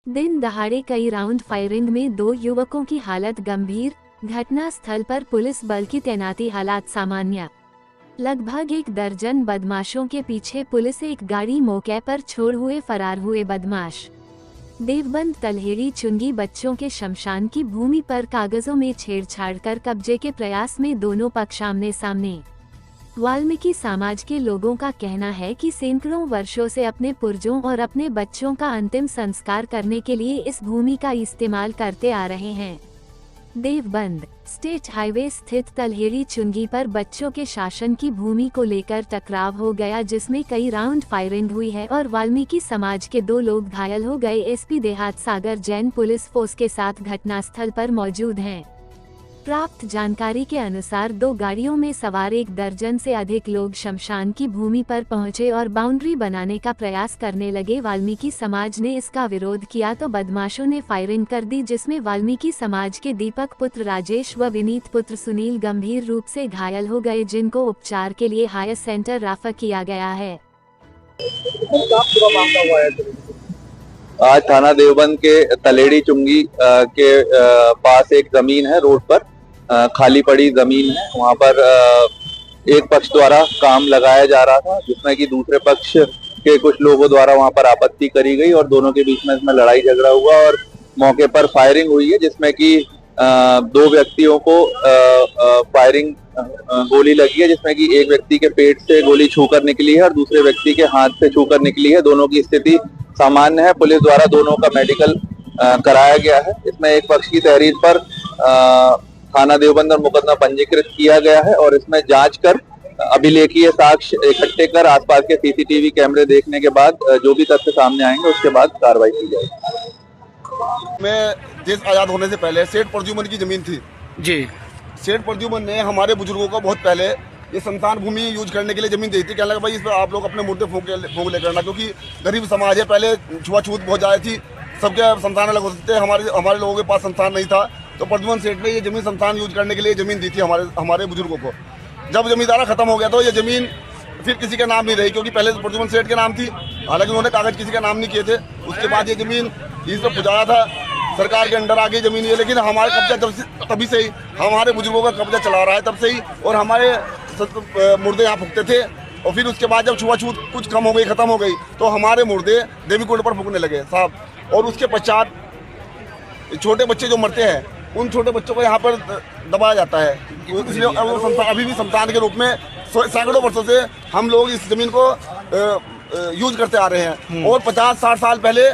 दिन दहाड़े कई राउंड फायरिंग में 2 युवकों की हालत गंभीर। घटना स्थल पर पुलिस बल की तैनाती, हालात सामान्य। लगभग 1 दर्जन बदमाशों के पीछे पुलिस, एक गाड़ी मौके पर छोड़ हुए फरार हुए बदमाश। देवबंद तलहेड़ी चुंगी बच्चों के शमशान की भूमि पर कागजों में छेड़छाड़ कर कब्जे के प्रयास में दोनों पक्ष आमने सामने। वाल्मीकि समाज के लोगों का कहना है कि सैकड़ों वर्षों से अपने पुरजों और अपने बच्चों का अंतिम संस्कार करने के लिए इस भूमि का इस्तेमाल करते आ रहे हैं। देवबंद स्टेट हाईवे स्थित तलहेड़ी चुंगी पर बच्चों के शासन की भूमि को लेकर टकराव हो गया, जिसमें कई राउंड फायरिंग हुई है और वाल्मीकि समाज के 2 लोग घायल हो गए। एसपी देहात सागर जैन पुलिस फोर्स के साथ घटनास्थल पर मौजूद हैं। प्राप्त जानकारी के अनुसार 2 गाड़ियों में सवार 1 दर्जन से अधिक लोग शमशान की भूमि पर पहुंचे और बाउंड्री बनाने का प्रयास करने लगे। वाल्मीकि समाज ने इसका विरोध किया तो बदमाशों ने फायरिंग कर दी, जिसमें वाल्मीकि समाज के दीपक पुत्र राजेश व विनीत पुत्र सुनील गंभीर रूप से घायल हो गए, जिनको उपचार के लिए हायर सेंटर रेफर किया गया है। आज थाना देवबंद के तलेड़ी चुंगी के पास एक जमीन है, रोड पर खाली पड़ी जमीन है। वहां पर एक पक्ष द्वारा काम लगाया जा रहा था, जिसमें कि दूसरे पक्ष के कुछ लोगों द्वारा वहां पर आपत्ति करी गई और दोनों के बीच में इसमें लड़ाई झगड़ा हुआ और मौके पर फायरिंग हुई है, जिसमें कि 2 व्यक्तियों को फायरिंग गोली लगी है, जिसमें कि एक व्यक्ति के पेट से गोली छूकर निकली है और दूसरे व्यक्ति के हाथ से छूकर निकली है। दोनों की स्थिति सामान्य है। पुलिस द्वारा दोनों का मेडिकल कराया गया है। इसमें एक पक्ष की तहरीर पर थाना देवबंद और मुकदमा पंजीकृत किया गया है और इसमें जांच कर अभिलेखीय साक्ष्य इकट्ठे कर आसपास के सीसीटीवी कैमरे देखने के बाद जो भी तथ्य सामने आएंगे उसके बाद कार्रवाई की जाएगी। मैं देश आजाद होने से पहले सेठ प्रद्युमन की जमीन थी जी। सेठ प्रद्युमन ने हमारे बुजुर्गों को बहुत पहले ये संतान भूमि यूज करने के लिए जमीन दी थी। कहने लगा भाई इस पर आप लोग अपने मुर्दे फूंक ले करना, क्योंकि गरीब समाज है। पहले छुआछूत बहुत ज्यादा थी, सबके संतान अलग होते थे। हमारे लोगों के पास संतान नहीं था, तो प्रद्युमन सेठ ने ये जमीन संतान यूज करने के लिए जमीन दी थी हमारे बुजुर्गों को। जब जमींदारा खत्म हो गया तो ये जमीन फिर किसी का नाम नहीं रही, क्योंकि पहले प्रद्युमन सेठ के नाम थी, हालांकि उन्होंने कागज किसी का नाम नहीं किए थे। उसके बाद ये जमीन इस पर पुजाया था, सरकार के अंडर आ गई जमीन ये। लेकिन हमारे कब्जा तभी से ही, हमारे बुजुर्गों का कब्जा चला रहा है तब से ही, और हमारे मुर्दे यहाँ फूकते थे। और फिर उसके बाद जब छुआछूत कुछ कम हो गई, खत्म हो गई, तो हमारे मुर्दे देवीकुंड पर फूकने लगे साहब। और उसके पश्चात छोटे बच्चे जो मरते हैं, उन छोटे बच्चों को यहाँ पर दबाया जाता है। इसलिए अभी भी संतान के रूप में सैकड़ों वर्षों से हम लोग इस जमीन को यूज करते आ रहे हैं। और 50-60 साल पहले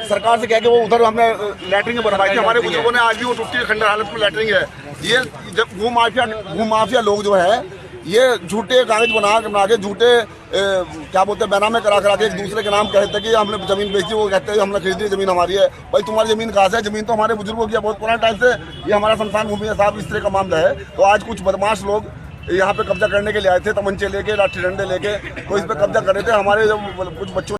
सरकार से कह के वो उधर हमने लैटरिंग बनवाई थी। हमारे बुजुर्गों ने आज भी वो टूटी खंडर हालत में लैटरिंग है। ये जब भूमाफिया लोग जो है, ये झूठे कागज बना के झूठे क्या बोलते हैं बैनामे करा के एक दूसरे के नाम कहते हैं कि हमने जमीन बेची, वो कहते हैं हमने खरीदी जमीन हमारी है। भाई तुम्हारी जमीन कहाँ से है? जमीन तो हमारे बुजुर्गों की है, बहुत पुराने टाइम से ये हमारा संस्थान भूमि है साहब। इस तरह का मामला है। तो आज कुछ बदमाश लोग यहाँ पे कब्जा करने के लिए आए थे, तमंचे लेके, लाठी डंडे लेके, तो इस पे कब्जा कर रहे थे। हमारे कुछ बच्चों